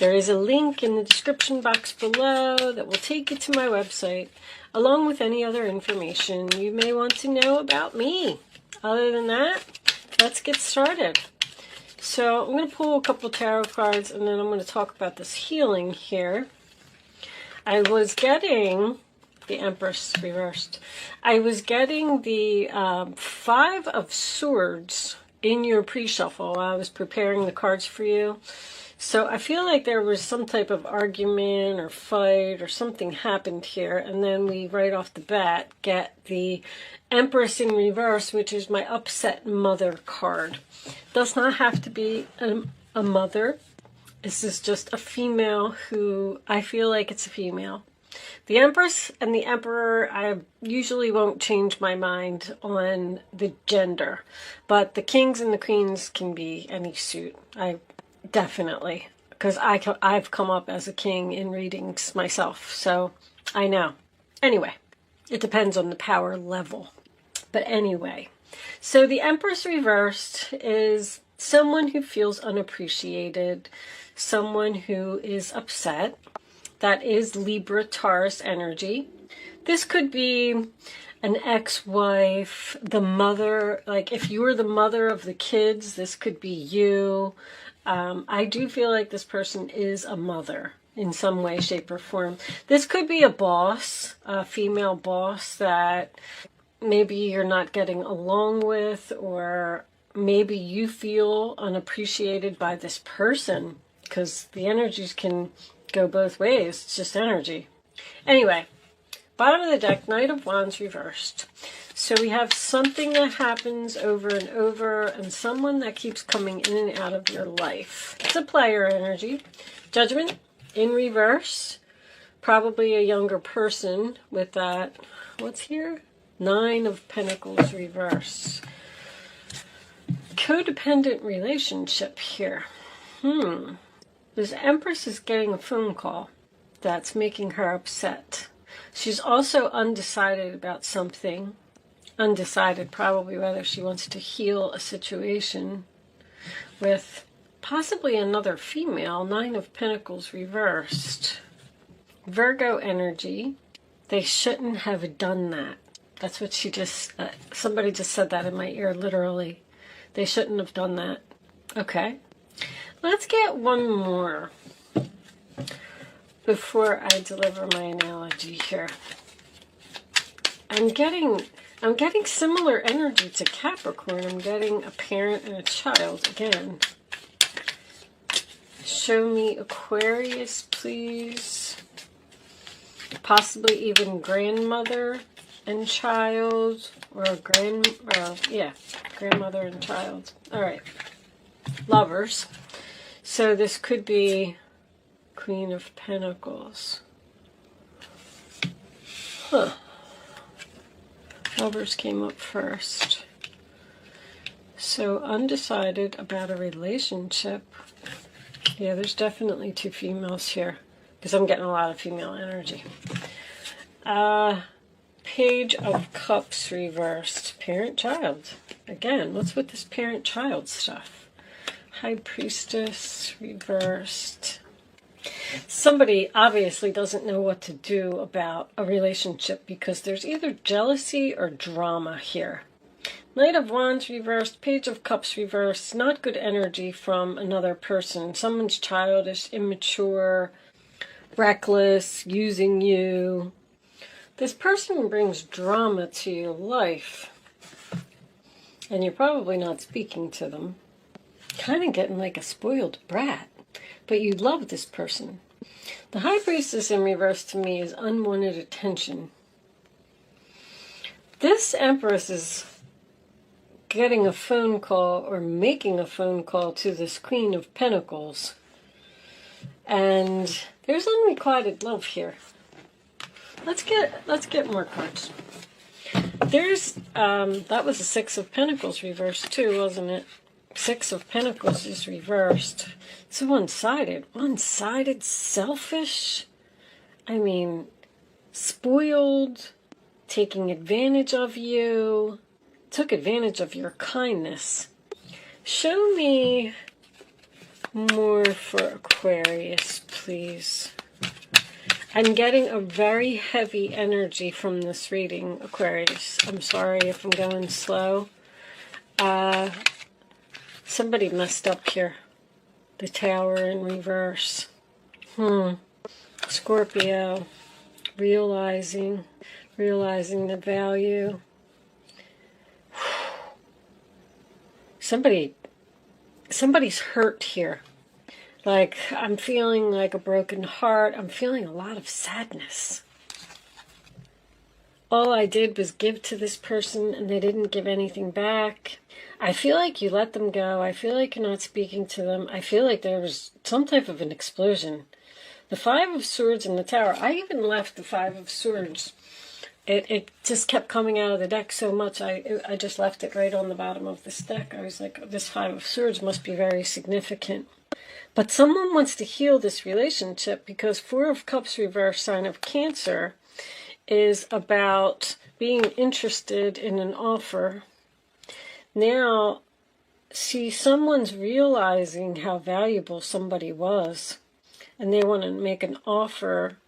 There is a link in the description box below that will take you to my website, along with any other information you may want to know about me. Other than that, let's get started. So I'm going to pull a couple tarot cards, and then I'm going to talk about this healing here. I was getting the Empress reversed. I was getting the Five of Swords in your pre-shuffle while I was preparing the cards for you. So I feel like there was some type of argument or fight or something happened here. And then we, right off the bat, get the Empress in reverse, which is my upset mother card. Does not have to be a mother. This is just a female who, I feel like it's a female. The Empress and the Emperor, I usually won't change my mind on the gender. But the Kings and the Queens can be any suit. Definitely, because I've come up as a king in readings myself, so I know. Anyway, it depends on the power level. But anyway, so the Empress reversed is someone who feels unappreciated, someone who is upset. That is Libra Taurus energy. This could be an ex-wife, the mother, like if you were the mother of the kids, this could be you. I do feel like this person is a mother in some way, shape, or form. This could be a boss, a female boss that maybe you're not getting along with, or maybe you feel unappreciated by this person, because the energies can go both ways. It's just energy. Anyway, bottom of the deck, Knight of Wands reversed. So we have something that happens over and over, and someone that keeps coming in and out of your life. It's a player energy. Judgment in reverse. Probably a younger person with that. What's here? Nine of Pentacles reverse. Codependent relationship here. This Empress is getting a phone call that's making her upset. She's also undecided about something. Undecided probably whether she wants to heal a situation with possibly another female. Nine of Pentacles reversed. Virgo energy. They shouldn't have done that. That's what she just, somebody just said that in my ear, literally. They shouldn't have done that. Okay. Let's get one more before I deliver my analogy here. I'm getting similar energy to Capricorn. I'm getting a parent and a child again. Show me Aquarius, please. Possibly even grandmother and child, or grandmother and child. All right, lovers. So this could be Queen of Pentacles. Lovers came up first. So undecided about a relationship. Yeah, there's definitely two females here, because I'm getting a lot of female energy. Page of Cups reversed. Parent-child. Again, what's with this parent-child stuff? High Priestess reversed. Somebody obviously doesn't know what to do about a relationship because there's either jealousy or drama here. Knight of Wands reversed, Page of Cups reversed. Not good energy from another person. Someone's childish, immature, reckless, using you. This person brings drama to your life, and you're probably not speaking to them. Kind of getting like a spoiled brat, but you love this person. The High Priestess in reverse to me is unwanted attention. This Empress is getting a phone call or making a phone call to this Queen of Pentacles, and there's unrequited love here. Let's get more cards. There's that was a Six of Pentacles reversed too, wasn't it? Six of Pentacles is reversed. It's one-sided. One-sided, selfish. I mean, spoiled, taking advantage of you, took advantage of your kindness. Show me More for Aquarius, please. I'm getting a very heavy energy from this reading, Aquarius. I'm sorry if I'm going slow. Somebody messed up here. The Tower in reverse. Scorpio. Realizing the value. Somebody's hurt here. Like, I'm feeling like a broken heart. I'm feeling a lot of sadness. All I did was give to this person and they didn't give anything back. I feel like you let them go. I feel like you're not speaking to them. I feel like there was some type of an explosion. The Five of Swords in the Tower. I even left the Five of Swords. It just kept coming out of the deck so much. I just left it right on the bottom of this deck. I was like, this Five of Swords must be very significant. But someone wants to heal this relationship because Four of Cups reverse, sign of Cancer, is about being interested in an offer. Now, see, someone's realizing how valuable somebody was, and they want to make an offer.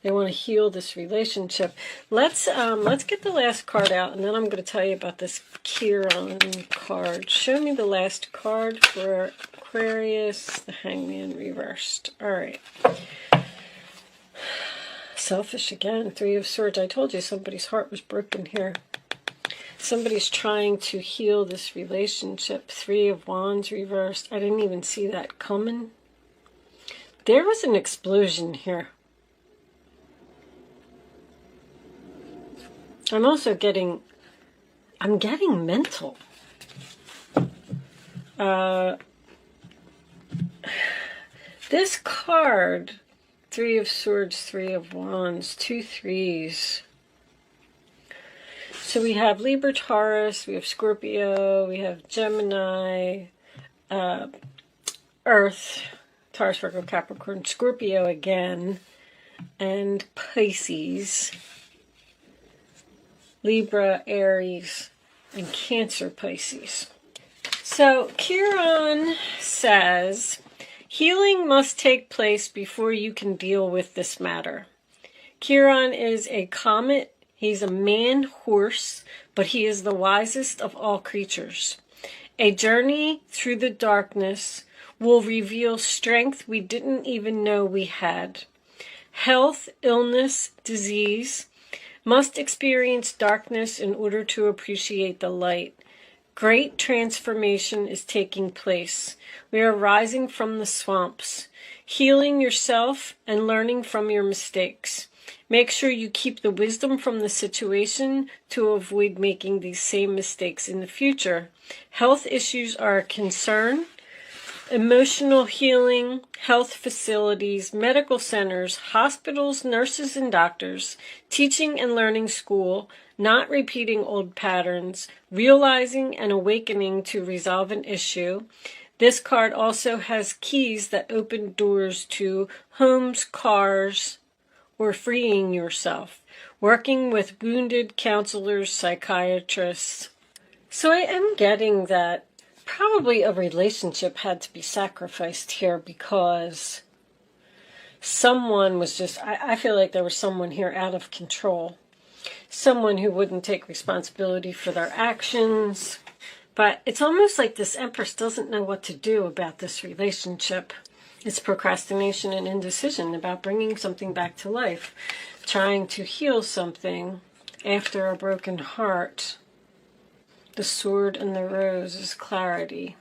They want to heal this relationship. Let's get the last card out, and then I'm going to tell you about this Kiron card. Show me the last card for Aquarius, the Hangman reversed. All right. Selfish again, Three of Swords. I told you somebody's heart was broken here. Somebody's trying to heal this relationship. Three of Wands reversed. I didn't even see that coming. There was an explosion here. I'm also getting mental. This card, Three of Swords, Three of Wands, 2 threes. So we have Libra, Taurus, we have Scorpio, we have Gemini, Earth, Taurus, Virgo, Capricorn, Scorpio again, and Pisces, Libra, Aries, and Cancer, Pisces. So Kiron says, healing must take place before you can deal with this matter. Kiron is a comet. He's a man-horse, but he is the wisest of all creatures. A journey through the darkness will reveal strength we didn't even know we had. Health, illness, disease must experience darkness in order to appreciate the light. Great transformation is taking place. We are rising from the swamps, healing yourself and learning from your mistakes. Make sure you keep the wisdom from the situation to avoid making these same mistakes in the future. Health issues are a concern. Emotional healing, health facilities, medical centers, hospitals, nurses and doctors, teaching and learning school, not repeating old patterns, realizing and awakening to resolve an issue. This card also has keys that open doors to homes, cars, or freeing yourself, working with wounded counselors, psychiatrists. So I am getting that probably a relationship had to be sacrificed here because someone was just, I feel like there was someone here out of control. Someone who wouldn't take responsibility for their actions. But it's almost like this Empress doesn't know what to do about this relationship. It's procrastination and indecision about bringing something back to life, trying to heal something after a broken heart. The Sword and the Rose is clarity.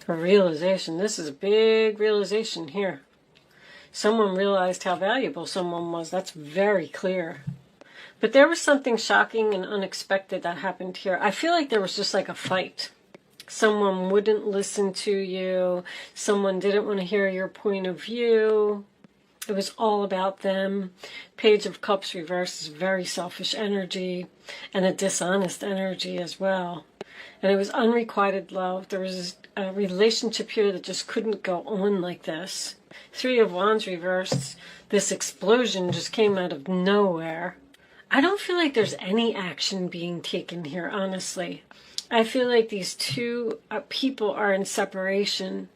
A realization. This is a big realization here. Someone realized how valuable someone was. That's very clear. But there was something shocking and unexpected that happened here. I feel like there was just like a fight. Someone wouldn't listen to you. Someone didn't want to hear your point of view. It was all about them. Page of Cups reverse is very selfish energy and a dishonest energy as well. And it was unrequited love. There was a relationship here that just couldn't go on like this. Three of Wands reversed. This explosion just came out of nowhere. I don't feel like there's any action being taken here, honestly. I feel like these two people are in separation.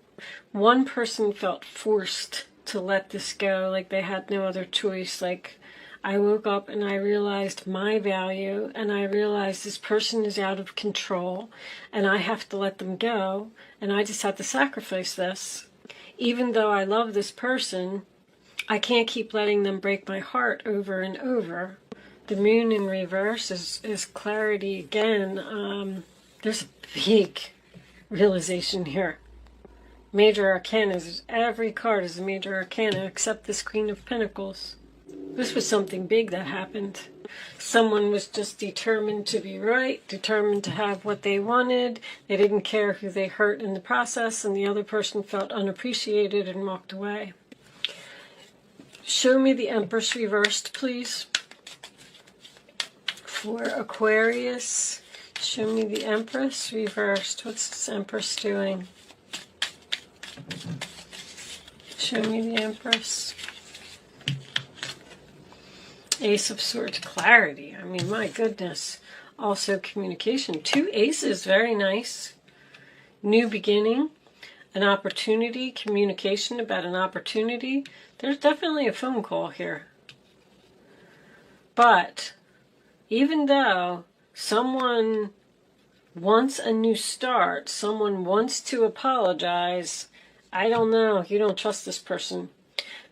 One person felt forced to let this go, like they had no other choice. Like, I woke up and I realized my value, and I realized this person is out of control and I have to let them go, and I just have to sacrifice this. Even though I love this person, I can't keep letting them break my heart over and over. The moon in reverse is clarity again. There's a big realization here. Major arcana is, every card is a major arcana except this Queen of Pentacles. This was something big that happened. Someone was just determined to be right, determined to have what they wanted. They didn't care who they hurt in the process, and the other person felt unappreciated and walked away. Show me the Empress reversed, please. For Aquarius, show me the Empress reversed. What's this Empress doing? Show me the Empress. Ace of Swords, clarity. I mean, my goodness. Also communication. 2 aces, very nice. New beginning, an opportunity, communication about an opportunity. There's definitely a phone call here. But even though someone wants a new start, someone wants to apologize, I don't know, you don't trust this person.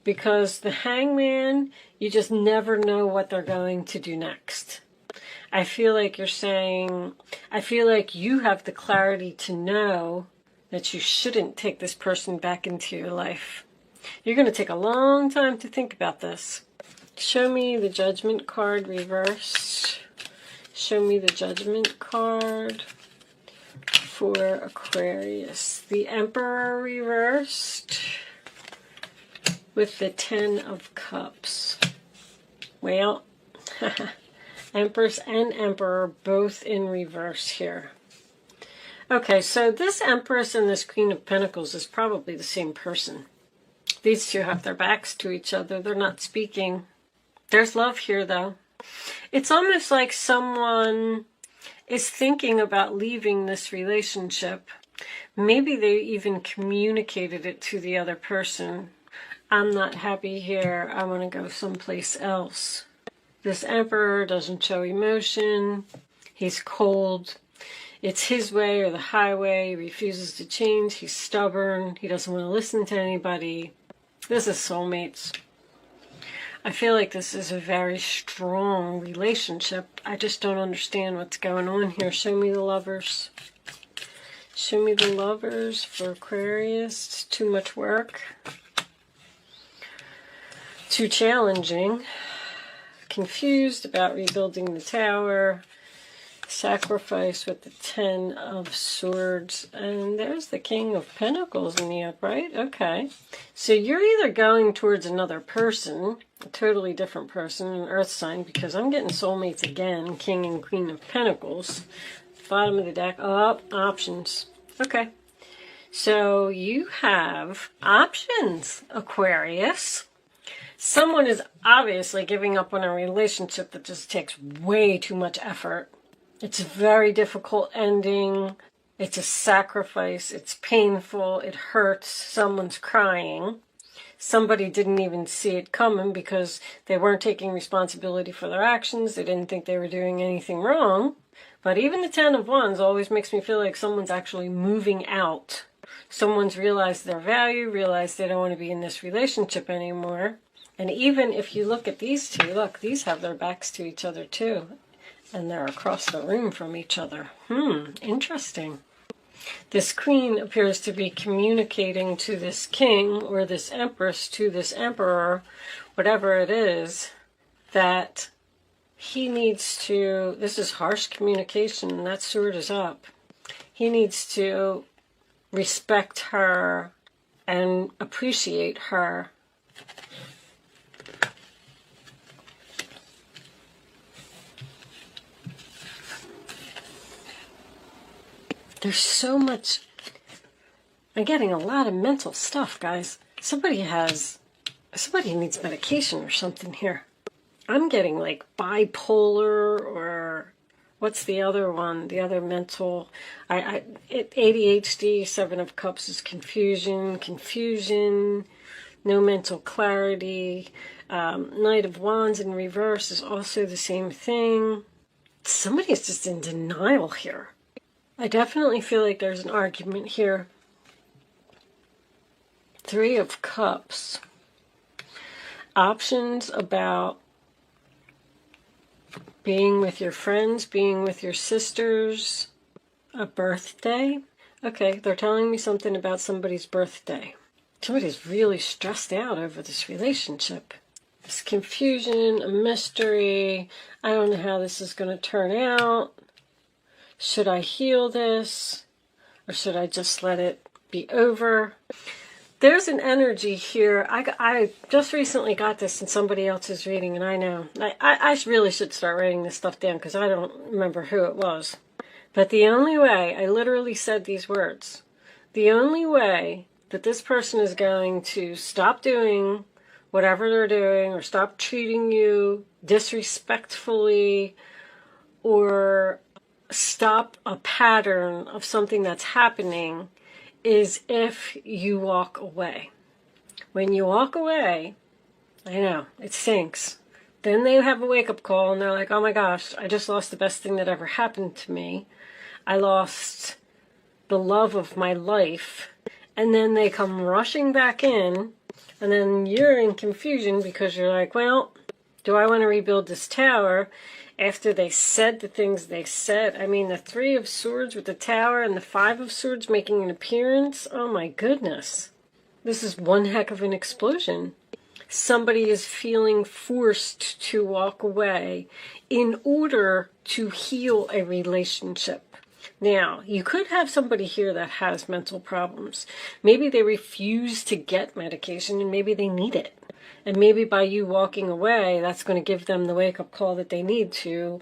Because the Hangman, you just never know what they're going to do next. I feel like you're saying, I feel like you have the clarity to know that you shouldn't take this person back into your life. You're going to take a long time to think about this. Show me the Judgment card reversed. Show me the Judgment card for Aquarius. The Emperor reversed with the 10 of Cups. Well, Empress and Emperor both in reverse here. Okay, so this Empress and this Queen of Pentacles is probably the same person. These two have their backs to each other. They're not speaking. There's love here, though. It's almost like someone is thinking about leaving this relationship. Maybe they even communicated it to the other person. I'm not happy here. I want to go someplace else. This Emperor doesn't show emotion. He's cold. It's his way or the highway. He refuses to change. He's stubborn. He doesn't want to listen to anybody. This is soulmates. I feel like this is a very strong relationship. I just don't understand what's going on here. Show me the Lovers. Show me the Lovers for Aquarius. It's too much work. Too challenging. Confused about rebuilding the tower. Sacrifice with the 10 of Swords. And there's the King of Pentacles in the upright. Okay. So you're either going towards another person, a totally different person, an earth sign, because I'm getting soulmates again, King and Queen of Pentacles. Bottom of the deck. Oh, options. Okay. So you have options, Aquarius. Someone is obviously giving up on a relationship that just takes way too much effort. It's a very difficult ending. It's a sacrifice. It's painful. It hurts. Someone's crying. Somebody didn't even see it coming because they weren't taking responsibility for their actions. They didn't think they were doing anything wrong. But even the 10 of Wands always makes me feel like someone's actually moving out. Someone's realized their value, realized they don't want to be in this relationship anymore. And even if you look at these two, look, these have their backs to each other too. And they're across the room from each other. Interesting. This Queen appears to be communicating to this King or this Empress to this Emperor, whatever it is, that he needs to, this is harsh communication, and that sword is up. He needs to respect her and appreciate her. There's so much, I'm getting a lot of mental stuff, guys. Somebody needs medication or something here. I'm getting like bipolar or What's the other one? The other mental, ADHD, Seven of Cups is confusion, no mental clarity. Knight of Wands in reverse is also the same thing. Somebody is just in denial here. I definitely feel like there's an argument here. Three of Cups. Options about being with your friends, being with your sisters, a birthday. Okay, they're telling me something about somebody's birthday. Somebody's really stressed out over this relationship. It's confusion, a mystery. I don't know how this is going to turn out. Should I heal this? Or should I just let it be over? There's an energy here. I just recently got this in somebody else's reading, and I know. I really should start writing this stuff down because I don't remember who it was. But the only way, I literally said these words, the only way that this person is going to stop doing whatever they're doing or stop treating you disrespectfully or stop a pattern of something that's happening is if you walk away. When you walk away, I know, it stinks. Then they have a wake-up call and they're like, oh my gosh, I just lost the best thing that ever happened to me. I lost the love of my life. And then they come rushing back in, and then you're in confusion because you're like, well, do I want to rebuild this tower? After they said the things they said. I mean, the Three of Swords with the Tower and the Five of Swords making an appearance. Oh my goodness. This is one heck of an explosion. Somebody is feeling forced to walk away in order to heal a relationship. Now, you could have somebody here that has mental problems. Maybe they refuse to get medication and maybe they need it. And maybe by you walking away, that's going to give them the wake-up call that they need to,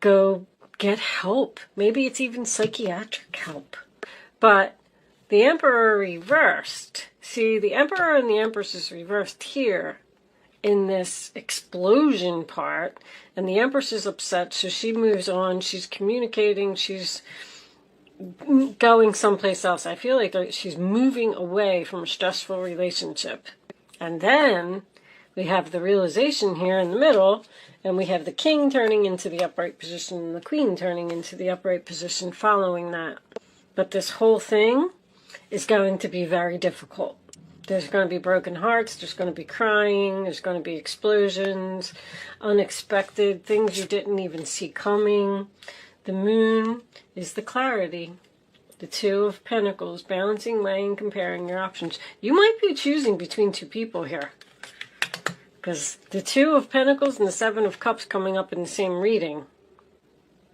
go get help. Maybe it's even psychiatric help. But the Emperor reversed. See, the Emperor and the Empress is reversed here in this explosion part. And the Empress is upset, so she moves on. She's communicating. She's going someplace else. I feel like she's moving away from a stressful relationship. And then we have the realization here in the middle, and we have the King turning into the upright position and the Queen turning into the upright position following that. But this whole thing is going to be very difficult. There's going to be broken hearts, there's going to be crying, there's going to be explosions, unexpected, things you didn't even see coming. The Moon is the clarity. The Two of Pentacles, balancing, weighing, comparing your options. You might be choosing between two people here. Because the Two of Pentacles and the Seven of Cups coming up in the same reading.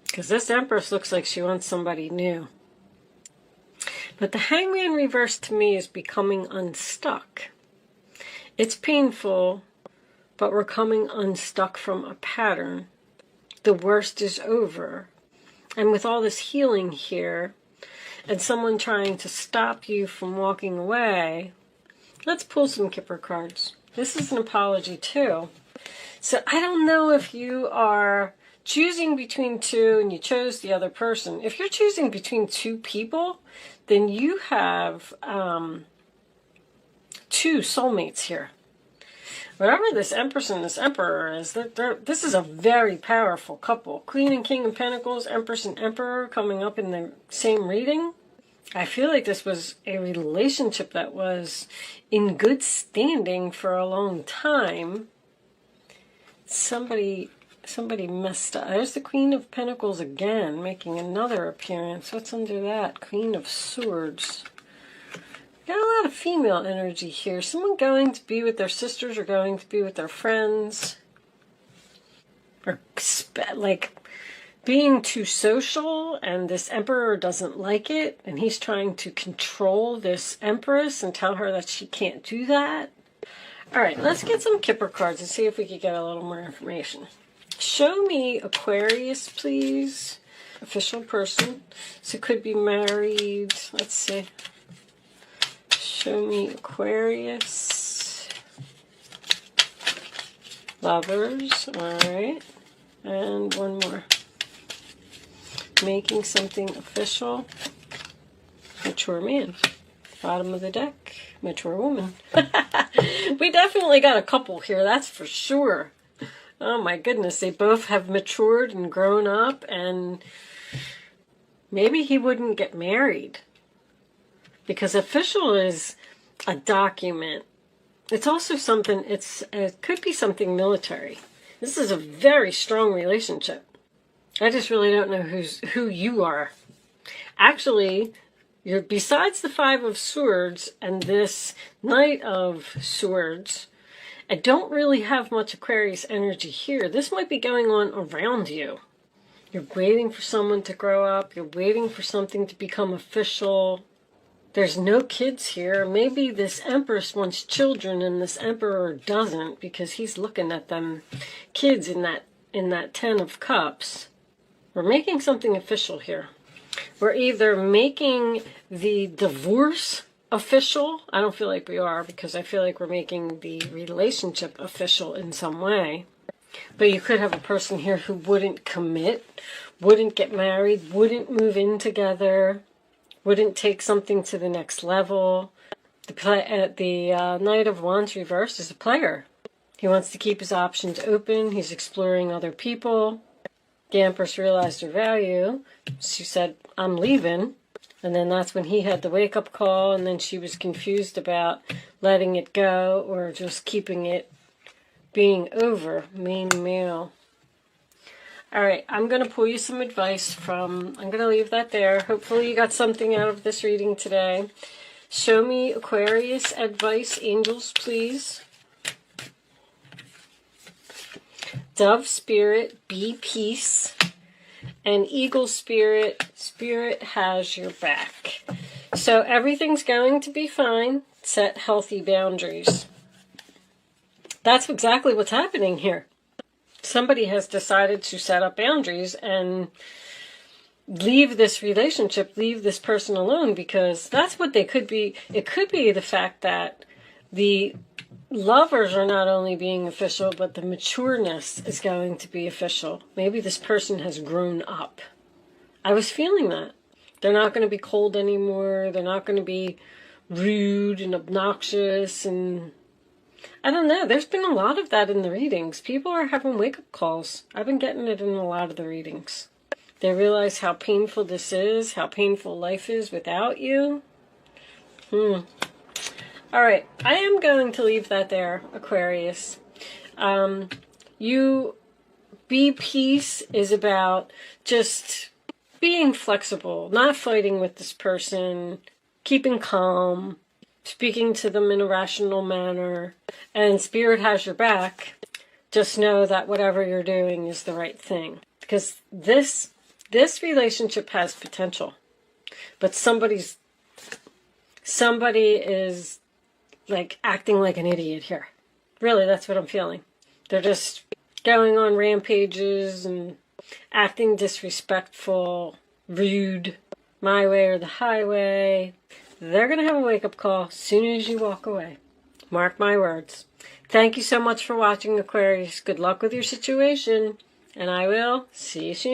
Because this Empress looks like she wants somebody new. But the Hangman reverse to me is becoming unstuck. It's painful, but we're coming unstuck from a pattern. The worst is over. And with all this healing here, and someone trying to stop you from walking away, let's pull some Kipper cards. This is an apology too. So I don't know if you are choosing between two and you chose the other person. If you're choosing between two people, then you have two soulmates here. Whatever this Empress and this Emperor is, this is a very powerful couple. Queen and King of Pentacles, Empress and Emperor coming up in the same reading. I feel like this was a relationship that was in good standing for a long time. Somebody messed up. There's the Queen of Pentacles again, making another appearance. What's under that? Queen of Swords. Got a lot of female energy here. Someone going to be with their sisters or going to be with their friends. Or like being too social, and this Emperor doesn't like it, and he's trying to control this Empress and tell her that she can't do that. All right, let's get some Kipper cards and see if we can get a little more information. Show me Aquarius, please. Official person. So could be married. Let's see. Show me Aquarius. Lovers. All right. And one more. Making something official. Mature man. Bottom of the deck. Mature woman. We definitely got a couple here, that's for sure. Oh my goodness, they both have matured and grown up, and maybe he wouldn't get married. Because official is a document. It's also something, it could be something military. This is a very strong relationship. I just really don't know who you are. Actually, you're besides the Five of Swords and this Knight of Swords, I don't really have much Aquarius energy here. This might be going on around you. You're waiting for someone to grow up. You're waiting for something to become official. There's no kids here. Maybe this Empress wants children and this Emperor doesn't, because he's looking at them kids in that Ten of Cups. We're making something official here. We're either making the divorce official. I don't feel like we are, because I feel like we're making the relationship official in some way. But you could have a person here who wouldn't commit, wouldn't get married, wouldn't move in together, wouldn't take something to the next level. The Knight of Wands reversed is a player. He wants to keep his options open. He's exploring other people. The Empress realized her value. She said, I'm leaving. And then that's when he had the wake-up call, and then she was confused about letting it go or just keeping it being over. Main male. All right, I'm going to pull you some advice I'm going to leave that there. Hopefully you got something out of this reading today. Show me Aquarius advice, angels, please. Dove spirit, be peace. And eagle spirit, spirit has your back. So everything's going to be fine. Set healthy boundaries. That's exactly what's happening here. Somebody has decided to set up boundaries and leave this relationship, leave this person alone, because that's what they could be. It could be the fact that the lovers are not only being official, but the matureness is going to be official. Maybe this person has grown up. I was feeling that. They're not going to be cold anymore. They're not going to be rude and obnoxious. And I don't know. There's been a lot of that in the readings. People are having wake-up calls. I've been getting it in a lot of the readings. They realize how painful this is, how painful life is without you. All right, I am going to leave that there, Aquarius. You be peace is about just being flexible, not fighting with this person, keeping calm, speaking to them in a rational manner, and spirit has your back. Just know that whatever you're doing is the right thing, because this relationship has potential, but somebody is like acting like an idiot here. Really, that's what I'm feeling. They're just going on rampages and acting disrespectful, rude, my way or the highway. They're going to have a wake-up call as soon as you walk away. Mark my words. Thank you so much for watching, Aquarius. Good luck with your situation, and I will see you soon.